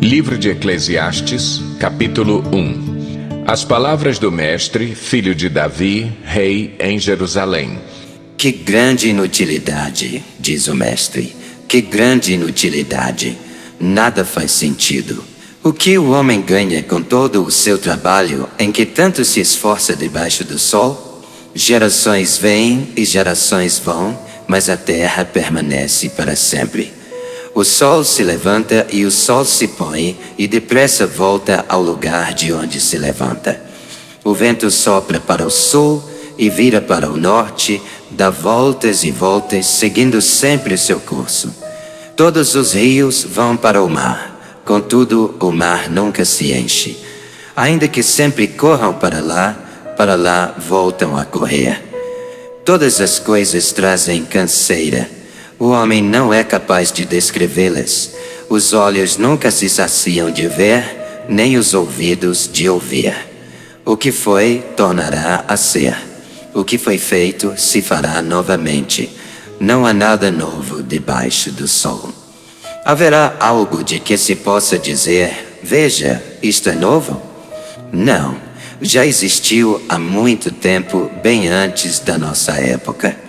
Livro de Eclesiastes, capítulo 1. As palavras do mestre, filho de Davi, rei em Jerusalém. Que grande inutilidade, diz o mestre, que grande inutilidade. Nada faz sentido. O que o homem ganha com todo o seu trabalho em que tanto se esforça debaixo do sol? Gerações vêm e gerações vão, mas a terra permanece para sempre. O sol se levanta e o sol se põe, e depressa volta ao lugar de onde se levanta. O vento sopra para o sul e vira para o norte, dá voltas e voltas, seguindo sempre o seu curso. Todos os rios vão para o mar, contudo o mar nunca se enche. Ainda que sempre corram para lá voltam a correr. Todas as coisas trazem canseira. O homem não é capaz de descrevê-las. Os olhos nunca se saciam de ver, nem os ouvidos de ouvir. O que foi, tornará a ser. O que foi feito, se fará novamente. Não há nada novo debaixo do sol. Haverá algo de que se possa dizer, veja, isto é novo? Não, já existiu há muito tempo, bem antes da nossa época.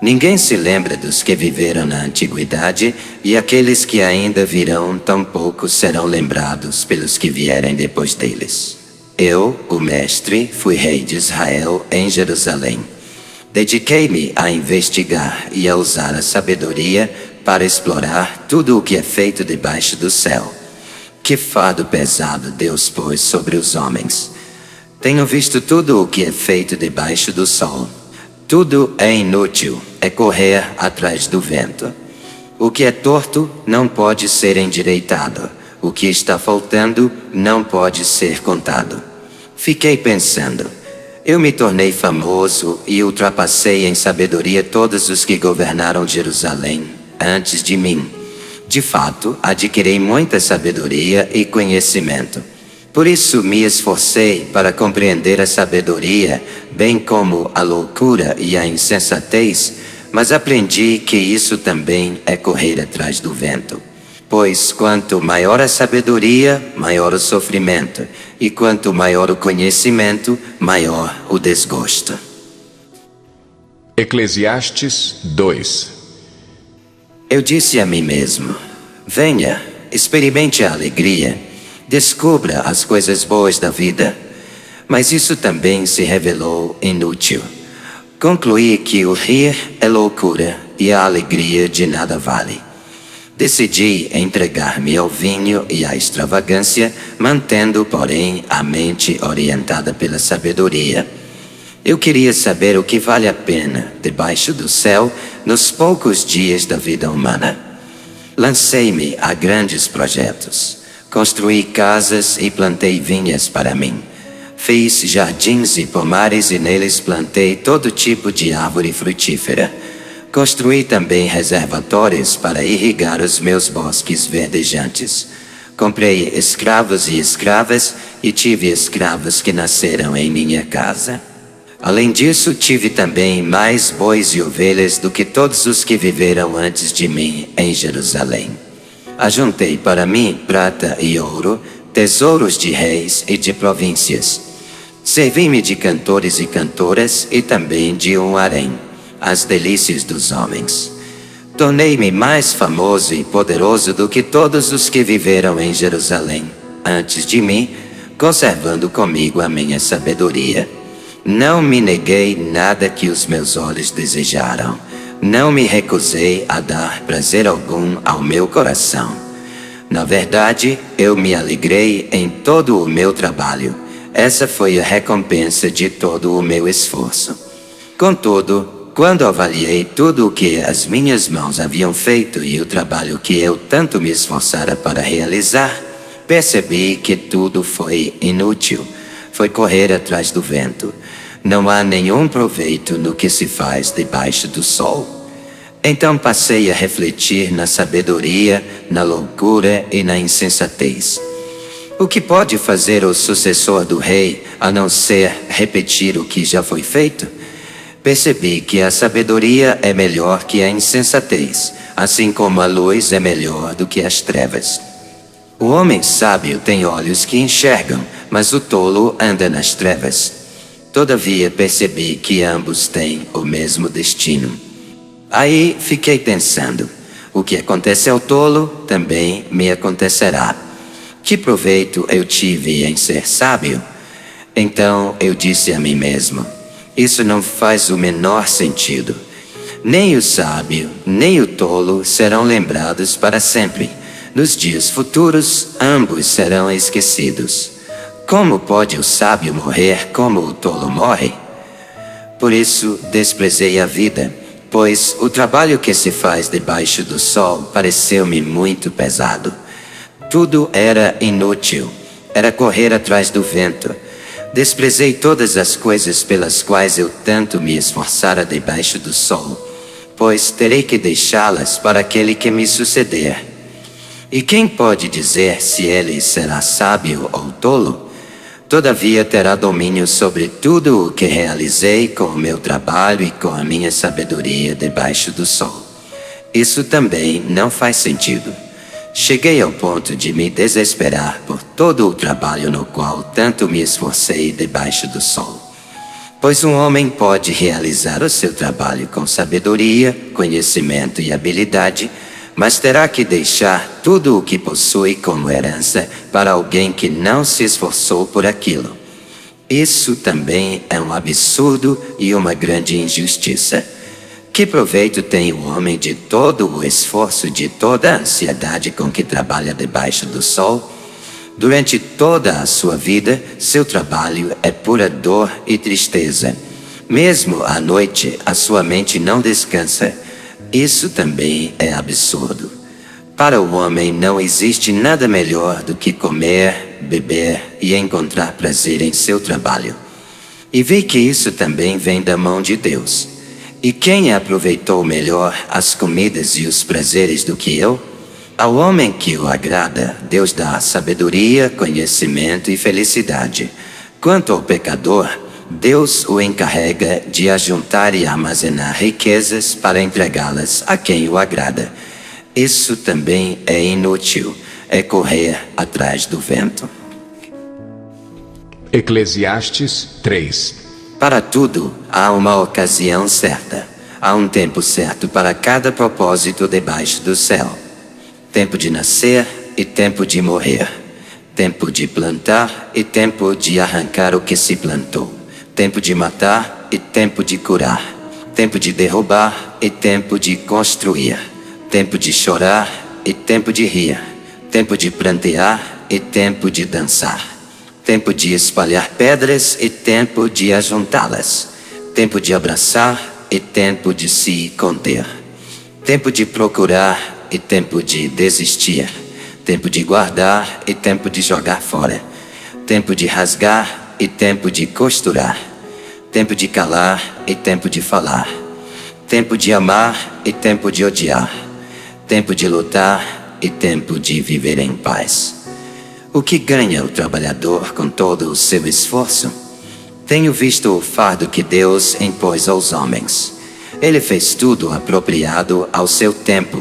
Ninguém se lembra dos que viveram na antiguidade, e aqueles que ainda virão tampouco serão lembrados pelos que vierem depois deles. Eu, o mestre, fui rei de Israel em Jerusalém. Dediquei-me a investigar e a usar a sabedoria para explorar tudo o que é feito debaixo do céu. Que fardo pesado Deus pôs sobre os homens. Tenho visto tudo o que é feito debaixo do sol. Tudo é inútil, é correr atrás do vento. O que é torto não pode ser endireitado. O que está faltando não pode ser contado. Fiquei pensando, eu me tornei famoso e ultrapassei em sabedoria todos os que governaram Jerusalém antes de mim. De fato, adquiri muita sabedoria e conhecimento. Por isso me esforcei para compreender a sabedoria, bem como a loucura e a insensatez, mas aprendi que isso também é correr atrás do vento. Pois quanto maior a sabedoria, maior o sofrimento, e quanto maior o conhecimento, maior o desgosto. Eclesiastes 2. Eu disse a mim mesmo, venha, experimente a alegria, descubra as coisas boas da vida. Mas isso também se revelou inútil. Concluí que o rir é loucura e a alegria de nada vale. Decidi entregar-me ao vinho e à extravagância, mantendo, porém, a mente orientada pela sabedoria. Eu queria saber o que vale a pena, debaixo do céu, nos poucos dias da vida humana. Lancei-me a grandes projetos. Construí casas e plantei vinhas para mim. Fiz jardins e pomares e neles plantei todo tipo de árvore frutífera. Construí também reservatórios para irrigar os meus bosques verdejantes. Comprei escravos e escravas e tive escravos que nasceram em minha casa. Além disso, tive também mais bois e ovelhas do que todos os que viveram antes de mim em Jerusalém. Ajuntei para mim prata e ouro, tesouros de reis e de províncias. Servi-me de cantores e cantoras e também de um harém, as delícias dos homens. Tornei-me mais famoso e poderoso do que todos os que viveram em Jerusalém antes de mim, conservando comigo a minha sabedoria. Não me neguei nada que os meus olhos desejaram. Não me recusei a dar prazer algum ao meu coração. Na verdade, eu me alegrei em todo o meu trabalho. Essa foi a recompensa de todo o meu esforço. Contudo, quando avaliei tudo o que as minhas mãos haviam feito e o trabalho que eu tanto me esforçara para realizar, percebi que tudo foi inútil. Foi correr atrás do vento. Não há nenhum proveito no que se faz debaixo do sol. Então passei a refletir na sabedoria, na loucura e na insensatez. O que pode fazer o sucessor do rei, a não ser repetir o que já foi feito? Percebi que a sabedoria é melhor que a insensatez, assim como a luz é melhor do que as trevas. O homem sábio tem olhos que enxergam, mas o tolo anda nas trevas. Todavia percebi que ambos têm o mesmo destino. Aí fiquei pensando, o que acontece ao tolo também me acontecerá. Que proveito eu tive em ser sábio? Então eu disse a mim mesmo, isso não faz o menor sentido. Nem o sábio, nem o tolo serão lembrados para sempre. Nos dias futuros, ambos serão esquecidos. Como pode o sábio morrer como o tolo morre? Por isso desprezei a vida, pois o trabalho que se faz debaixo do sol pareceu-me muito pesado. Tudo era inútil, era correr atrás do vento. Desprezei todas as coisas pelas quais eu tanto me esforçara debaixo do sol, pois terei que deixá-las para aquele que me suceder. E quem pode dizer se ele será sábio ou tolo? Todavia terá domínio sobre tudo o que realizei com o meu trabalho e com a minha sabedoria debaixo do sol. Isso também não faz sentido. Cheguei ao ponto de me desesperar por todo o trabalho no qual tanto me esforcei debaixo do sol. Pois um homem pode realizar o seu trabalho com sabedoria, conhecimento e habilidade, mas terá que deixar tudo o que possui como herança para alguém que não se esforçou por aquilo. Isso também é um absurdo e uma grande injustiça. Que proveito tem o homem de todo o esforço, de toda a ansiedade com que trabalha debaixo do sol? Durante toda a sua vida, seu trabalho é pura dor e tristeza. Mesmo à noite, a sua mente não descansa. Isso também é absurdo. Para o homem não existe nada melhor do que comer, beber e encontrar prazer em seu trabalho. E vi que isso também vem da mão de Deus. E quem aproveitou melhor as comidas e os prazeres do que eu? Ao homem que o agrada, Deus dá sabedoria, conhecimento e felicidade. Quanto ao pecador, Deus o encarrega de ajuntar e armazenar riquezas para entregá-las a quem o agrada. Isso também é inútil, é correr atrás do vento. Eclesiastes 3. Para tudo há uma ocasião certa. Há um tempo certo para cada propósito debaixo do céu. Tempo de nascer e tempo de morrer. Tempo de plantar e tempo de arrancar o que se plantou. Tempo de matar e tempo de curar. Tempo de derrubar e tempo de construir. Tempo de chorar e tempo de rir. Tempo de prantear e tempo de dançar. Tempo de espalhar pedras e tempo de ajuntá-las. Tempo de abraçar e tempo de se conter. Tempo de procurar e tempo de desistir. Tempo de guardar e tempo de jogar fora. Tempo de rasgar e tempo de costurar. Tempo de calar e tempo de falar. Tempo de amar e tempo de odiar. Tempo de lutar e tempo de viver em paz. O que ganha o trabalhador com todo o seu esforço? Tenho visto o fardo que Deus impôs aos homens. Ele fez tudo apropriado ao seu tempo.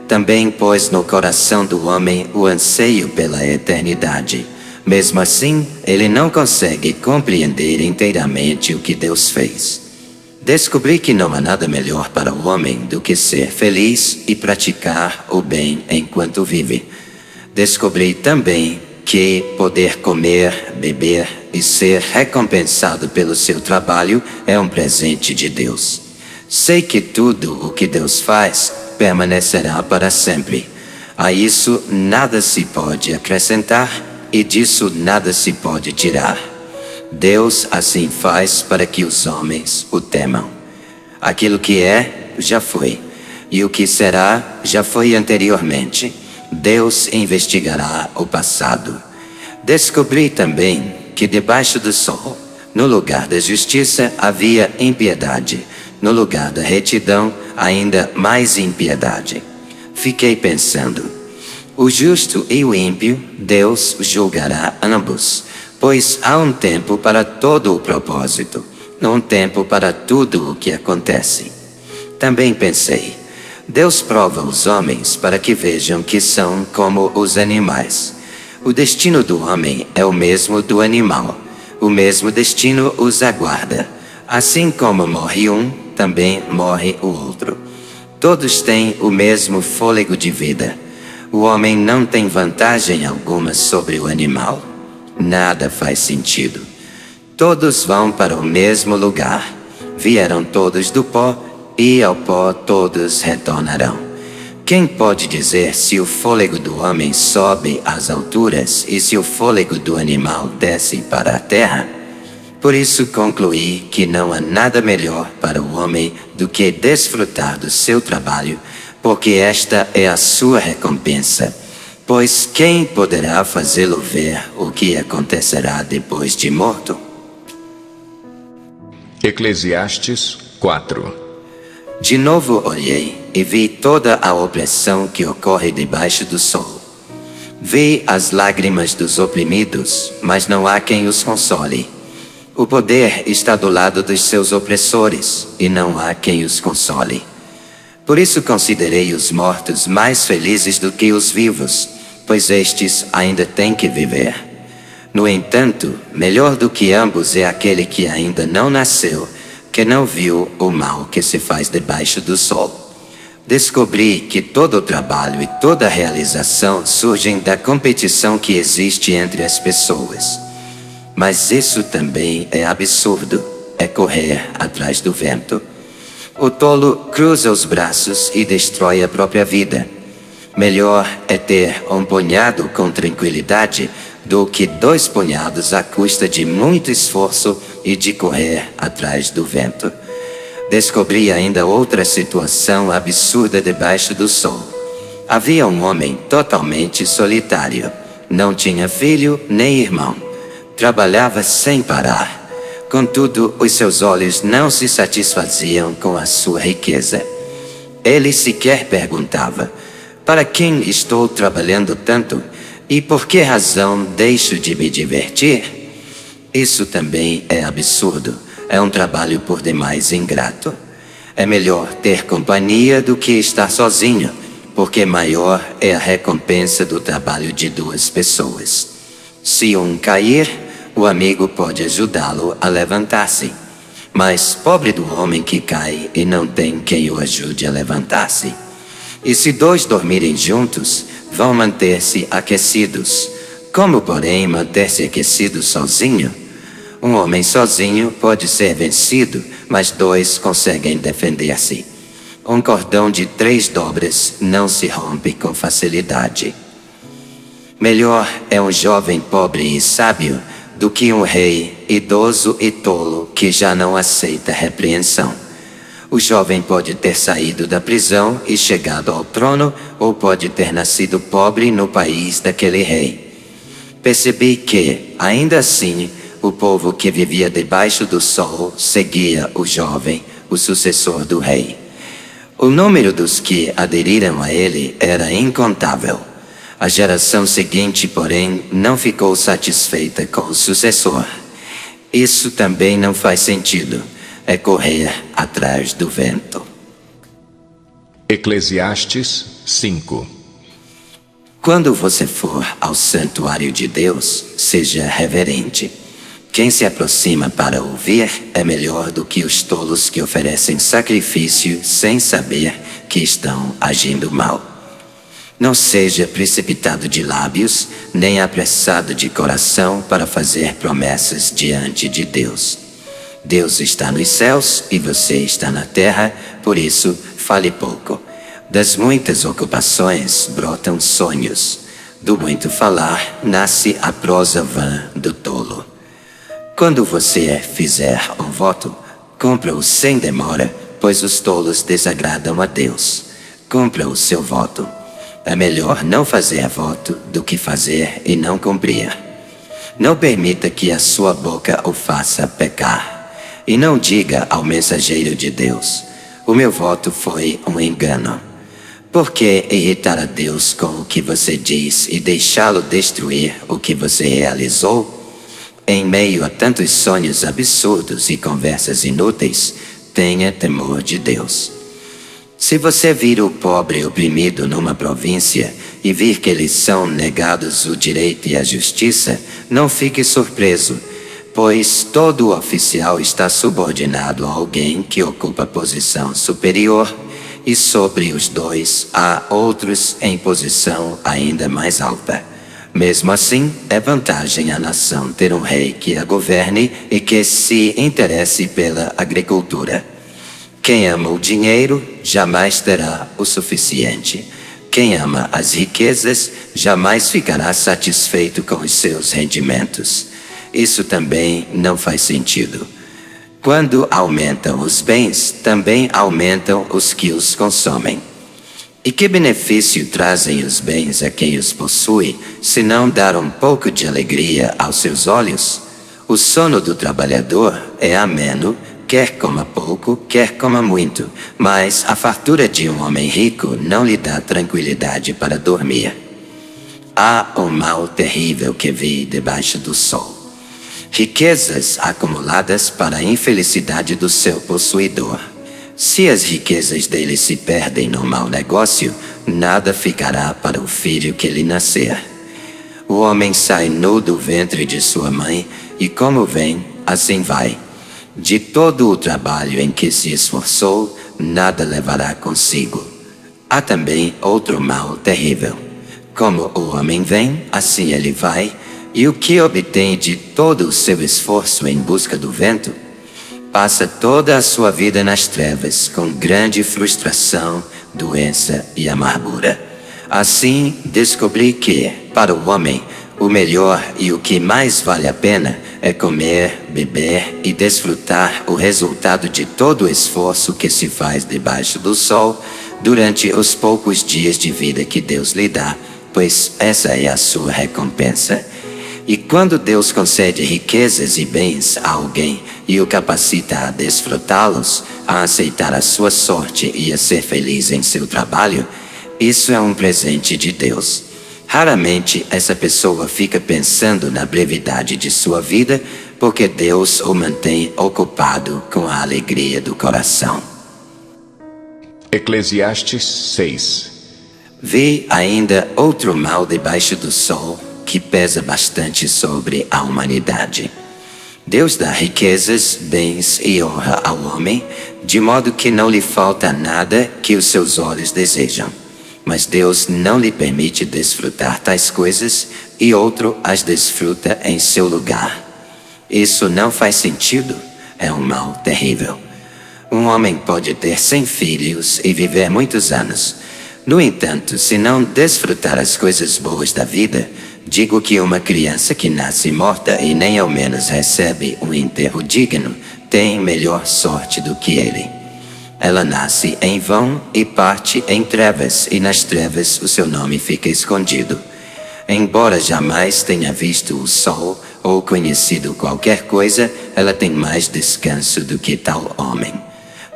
Também pôs no coração do homem o anseio pela eternidade. Mesmo assim, ele não consegue compreender inteiramente o que Deus fez. Descobri que não há nada melhor para o homem do que ser feliz e praticar o bem enquanto vive. Descobri também que poder comer, beber e ser recompensado pelo seu trabalho é um presente de Deus. Sei que tudo o que Deus faz permanecerá para sempre. A isso nada se pode acrescentar e disso nada se pode tirar. Deus assim faz para que os homens o temam. Aquilo que é, já foi, e o que será, já foi anteriormente. Deus investigará o passado. Descobri também que debaixo do sol, no lugar da justiça, havia impiedade. No lugar da retidão, ainda mais impiedade. Fiquei pensando, o justo e o ímpio, Deus julgará ambos, pois há um tempo para todo o propósito, um tempo para tudo o que acontece. Também pensei, Deus prova os homens para que vejam que são como os animais. O destino do homem é o mesmo do animal. O mesmo destino os aguarda. Assim como morre um, também morre o outro. Todos têm o mesmo fôlego de vida. O homem não tem vantagem alguma sobre o animal. Nada faz sentido. Todos vão para o mesmo lugar. Vieram todos do pó, e ao pó todos retornarão. Quem pode dizer se o fôlego do homem sobe às alturas e se o fôlego do animal desce para a terra? Por isso concluí que não há nada melhor para o homem do que desfrutar do seu trabalho, porque esta é a sua recompensa. Pois quem poderá fazê-lo ver o que acontecerá depois de morto? Eclesiastes 4. De novo olhei e vi toda a opressão que ocorre debaixo do sol. Vi as lágrimas dos oprimidos, mas não há quem os console. O poder está do lado dos seus opressores, e não há quem os console. Por isso considerei os mortos mais felizes do que os vivos, pois estes ainda têm que viver. No entanto, melhor do que ambos é aquele que ainda não nasceu, que não viu o mal que se faz debaixo do sol. Descobri que todo o trabalho e toda a realização surgem da competição que existe entre as pessoas. Mas isso também é absurdo, é correr atrás do vento. O tolo cruza os braços e destrói a própria vida. Melhor é ter um punhado com tranquilidade do que 2 punhados à custa de muito esforço e de correr atrás do vento. Descobri ainda outra situação absurda debaixo do sol. Havia um homem totalmente solitário. Não tinha filho nem irmão. Trabalhava sem parar. Contudo, os seus olhos não se satisfaziam com a sua riqueza. Ele sequer perguntava: para quem estou trabalhando tanto? E por que razão deixo de me divertir? Isso também é absurdo. É um trabalho por demais ingrato. É melhor ter companhia do que estar sozinho, porque maior é a recompensa do trabalho de 2 pessoas. Se um cair, o amigo pode ajudá-lo a levantar-se. Mas pobre do homem que cai e não tem quem o ajude a levantar-se. E se 2 dormirem juntos, vão manter-se aquecidos. Como, porém, manter-se aquecido sozinho? Um homem sozinho pode ser vencido, mas 2 conseguem defender-se. Um cordão de 3 dobras não se rompe com facilidade. Melhor é um jovem pobre e sábio do que um rei idoso e tolo que já não aceita repreensão. O jovem pode ter saído da prisão e chegado ao trono, ou pode ter nascido pobre no país daquele rei. Percebi que, ainda assim, o povo que vivia debaixo do sol seguia o jovem, o sucessor do rei. O número dos que aderiram a ele era incontável. A geração seguinte, porém, não ficou satisfeita com o sucessor. Isso também não faz sentido. É correr atrás do vento. Eclesiastes 5. Quando você for ao santuário de Deus, seja reverente. Quem se aproxima para ouvir é melhor do que os tolos que oferecem sacrifício sem saber que estão agindo mal. Não seja precipitado de lábios, nem apressado de coração para fazer promessas diante de Deus. Deus está nos céus e você está na terra, por isso fale pouco. Das muitas ocupações brotam sonhos. Do muito falar nasce a prosa vã do tolo. Quando você fizer um voto, cumpra-o sem demora, pois os tolos desagradam a Deus. Cumpra o seu voto. É melhor não fazer voto do que fazer e não cumprir. Não permita que a sua boca o faça pecar. E não diga ao mensageiro de Deus: o meu voto foi um engano. Por que irritar a Deus com o que você diz e deixá-lo destruir o que você realizou? Em meio a tantos sonhos absurdos e conversas inúteis, tenha temor de Deus. Se você vir o pobre oprimido numa província, e vir que lhes são negados o direito e a justiça, não fique surpreso, pois todo oficial está subordinado a alguém que ocupa posição superior, e sobre os dois há outros em posição ainda mais alta. Mesmo assim, é vantagem à nação ter um rei que a governe e que se interesse pela agricultura. Quem ama o dinheiro jamais terá o suficiente. Quem ama as riquezas jamais ficará satisfeito com os seus rendimentos. Isso também não faz sentido. Quando aumentam os bens, também aumentam os que os consomem. E que benefício trazem os bens a quem os possui, se não dar um pouco de alegria aos seus olhos? O sono do trabalhador é ameno, quer coma pouco, quer coma muito, mas a fartura de um homem rico não lhe dá tranquilidade para dormir. Há um mal terrível que vi debaixo do sol. Riquezas acumuladas para a infelicidade do seu possuidor. Se as riquezas dele se perdem no mau negócio, nada ficará para o filho que lhe nascer. O homem sai nu do ventre de sua mãe, e como vem, assim vai. De todo o trabalho em que se esforçou, nada levará consigo. Há também outro mal terrível. Como o homem vem, assim ele vai, e o que obtém de todo o seu esforço em busca do vento? Passa toda a sua vida nas trevas, com grande frustração, doença e amargura. Assim, descobri que, para o homem, o melhor e o que mais vale a pena é comer, beber e desfrutar o resultado de todo o esforço que se faz debaixo do sol durante os poucos dias de vida que Deus lhe dá, pois essa é a sua recompensa. E quando Deus concede riquezas e bens a alguém e o capacita a desfrutá-los, a aceitar a sua sorte e a ser feliz em seu trabalho, isso é um presente de Deus. Raramente essa pessoa fica pensando na brevidade de sua vida, porque Deus o mantém ocupado com a alegria do coração. Eclesiastes 6. Vi ainda outro mal debaixo do sol, que pesa bastante sobre a humanidade. Deus dá riquezas, bens e honra ao homem, de modo que não lhe falta nada que os seus olhos desejam. Mas Deus não lhe permite desfrutar tais coisas e outro as desfruta em seu lugar. Isso não faz sentido, é um mal terrível. Um homem pode ter 100 filhos e viver muitos anos. No entanto, se não desfrutar as coisas boas da vida, digo que uma criança que nasce morta e nem ao menos recebe um enterro digno, tem melhor sorte do que ele. Ela nasce em vão e parte em trevas, e nas trevas o seu nome fica escondido. Embora jamais tenha visto o sol ou conhecido qualquer coisa, ela tem mais descanso do que tal homem.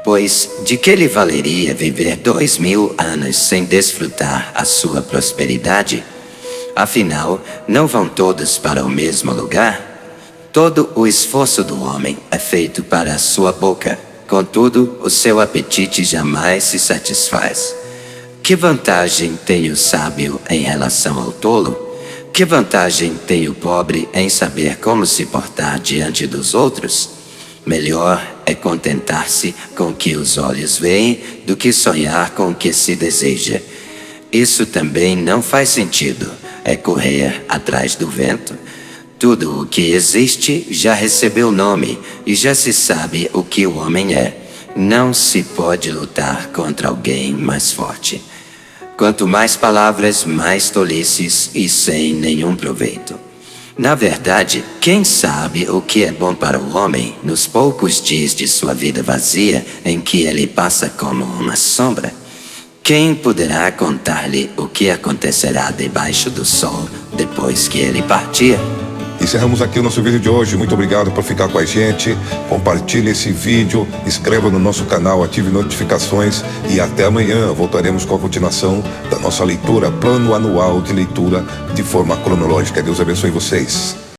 Pois de que lhe valeria viver 2000 anos sem desfrutar a sua prosperidade? Afinal, não vão todos para o mesmo lugar? Todo o esforço do homem é feito para a sua boca. Contudo, o seu apetite jamais se satisfaz. Que vantagem tem o sábio em relação ao tolo? Que vantagem tem o pobre em saber como se portar diante dos outros? Melhor é contentar-se com o que os olhos veem do que sonhar com o que se deseja. Isso também não faz sentido, é correr atrás do vento. Tudo o que existe já recebeu nome e já se sabe o que o homem é. Não se pode lutar contra alguém mais forte. Quanto mais palavras, mais tolices e sem nenhum proveito. Na verdade, quem sabe o que é bom para o homem nos poucos dias de sua vida vazia em que ele passa como uma sombra? Quem poderá contar-lhe o que acontecerá debaixo do sol depois que ele partir? Encerramos aqui o nosso vídeo de hoje. Muito obrigado por ficar com a gente. Compartilhe esse vídeo, inscreva no nosso canal, ative notificações e até amanhã voltaremos com a continuação da nossa leitura, plano anual de leitura de forma cronológica. Deus abençoe vocês.